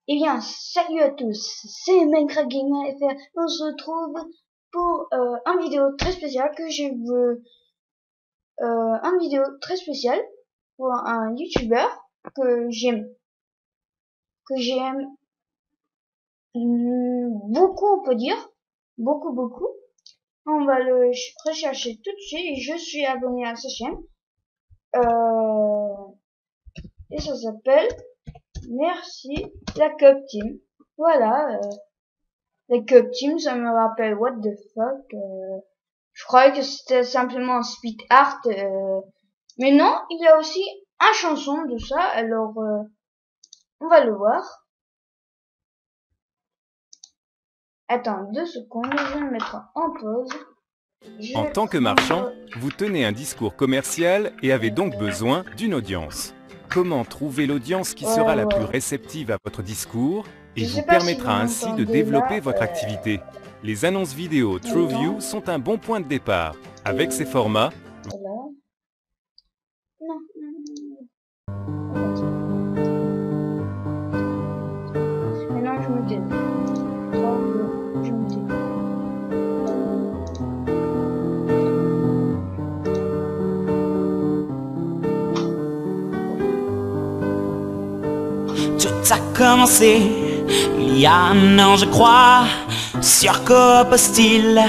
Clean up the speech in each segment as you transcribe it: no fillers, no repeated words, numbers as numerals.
Eh bien, salut à tous, c'est Minecraft Gamer FR. On se retrouve pour un vidéo très spécial que je veux, un vidéo très spécial pour un YouTuber que j'aime beaucoup, on peut dire, beaucoup. On va le rechercher tout de suite et je suis abonné à sa chaîne. Et ça s'appelle Merci la Cup Team. Voilà. Les Cup Team, ça me rappelle What the fuck. Je croyais que c'était simplement un speed art. Mais non, il y a aussi un chanson de ça. Alors, on va le voir. Attends 2 secondes, je vais me mettre en pause. Je En vais tant que marchand, vous tenez un discours commercial et avez donc besoin d'une audience. Comment trouver l'audience qui sera la plus ouais. réceptive à votre discours et Je vous sais pas si vous permettra ainsi de m'entendez développer là. votre activité? Les annonces vidéo TrueView Non. sont un bon point de départ. Avec ces formats, Voilà. Non. Maintenant, je me tais. 3, 2, je me tais. Tout a commencé il y a un an, je crois, sur Coop Hostile,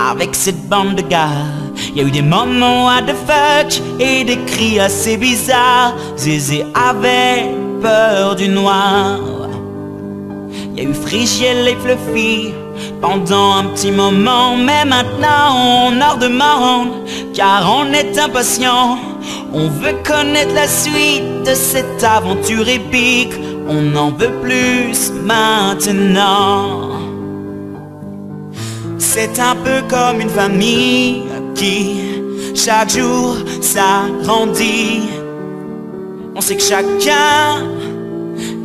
avec cette bande de gars. Il y a eu des moments what the fuck et des cris assez bizarres. Zézé avait peur du noir. Il y a eu Frigiel et Fluffy pendant un petit moment, mais maintenant on en redemande, car on est impatient. On veut connaître la suite de cette aventure épique. On en veut plus maintenant. C'est un peu comme une famille qui chaque jour s'agrandit. On sait que chacun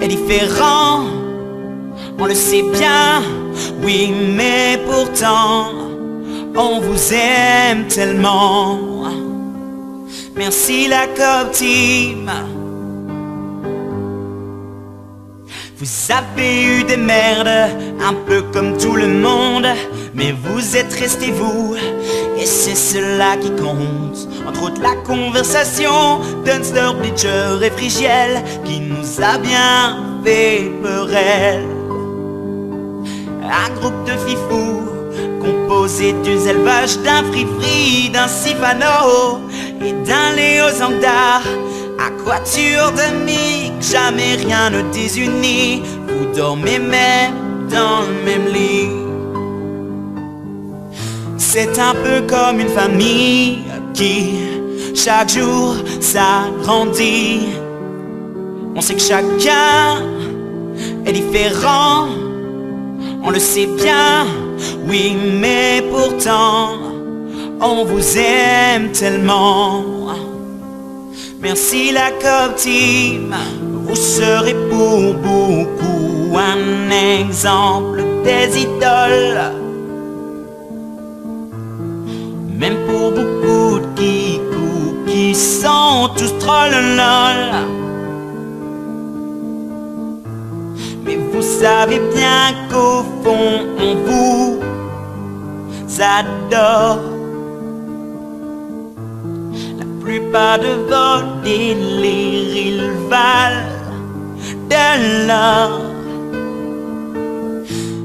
est différent, on le sait bien, oui, mais pourtant on vous aime tellement. Merci la Coop Team. Vous avez eu des merdes, un peu comme tout le monde, mais vous êtes restés vous, et c'est cela qui compte. Entre autres la conversation d'Unster, Bleacher et Frigiel, qui nous a bien fait peur. Un groupe de fifous composé d'une élevage, d'un free-free, d'un Sifano et d'un Léo Zangdar. À quatuor de mic, jamais rien ne désunit. Vous dormez même dans le même lit. C'est un peu comme une famille qui chaque jour s'agrandit. On sait que chacun est différent, on le sait bien, oui, mais pourtant on vous aime tellement. Merci la Coop Team. Vous serez pour beaucoup un exemple des idoles, même pour beaucoup de kikous qui sont tous trollolol. Mais vous savez bien qu'au fond on vous adore. La plupart de vos délires, ils valent de l'or.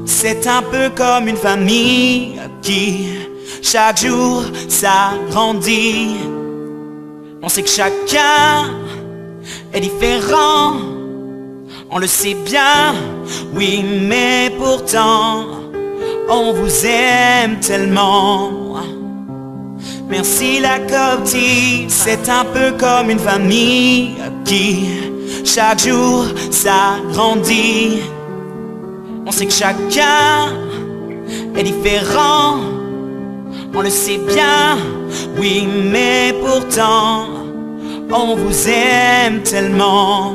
C'est un peu comme une famille qui chaque jour s'agrandit. On sait que chacun est différent, on le sait bien, oui, mais pourtant on vous aime tellement. Merci la Coop Team. C'est un peu comme une famille qui chaque jour s'agrandit. On sait que chacun est différent, on le sait bien, oui, mais pourtant on vous aime tellement.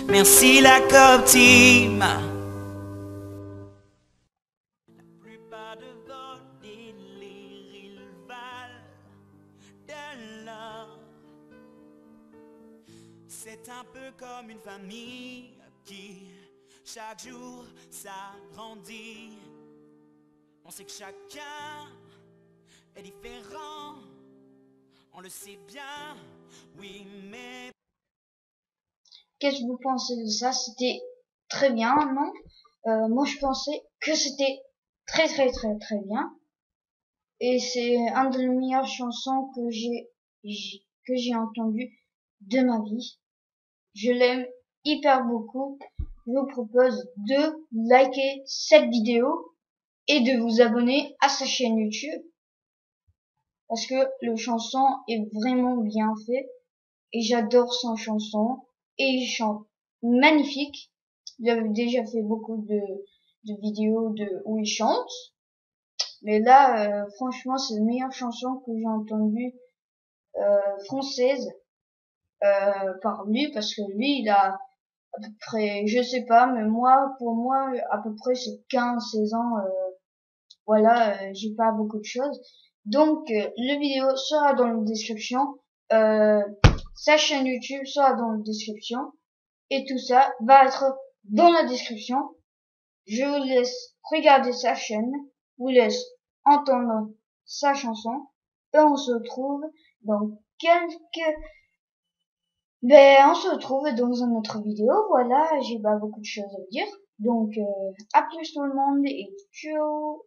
Merci la Coop Team. C'est un peu comme une famille qui chaque jour ça grandit. On sait que chacun est différent. On le sait bien, oui, mais... Qu'est-ce que vous pensez de ça? C'était très bien, non? Moi, je pensais que c'était très bien. Et c'est une des meilleures chansons que j'ai entendues de ma vie. Je l'aime hyper beaucoup. Je vous propose de liker cette vidéo et de vous abonner à sa chaîne YouTube parce que le chanson est vraiment bien fait et j'adore son chanson et il chante magnifique. Il avait déjà fait beaucoup de vidéos où il chante, mais là franchement c'est la meilleure chanson que j'ai entendue française par lui, parce que lui il a à peu près, je sais pas, mais pour moi à peu près c'est 15-16 ans. Voilà, j'ai pas beaucoup de choses. Donc, le vidéo sera dans la description. Sa chaîne YouTube sera dans la description. Et tout ça va être dans la description. Je vous laisse regarder sa chaîne. Vous laisse entendre sa chanson. Et on se retrouve dans on se retrouve dans une autre vidéo. Voilà, j'ai pas beaucoup de choses à vous dire. Donc, à plus tout le monde et ciao.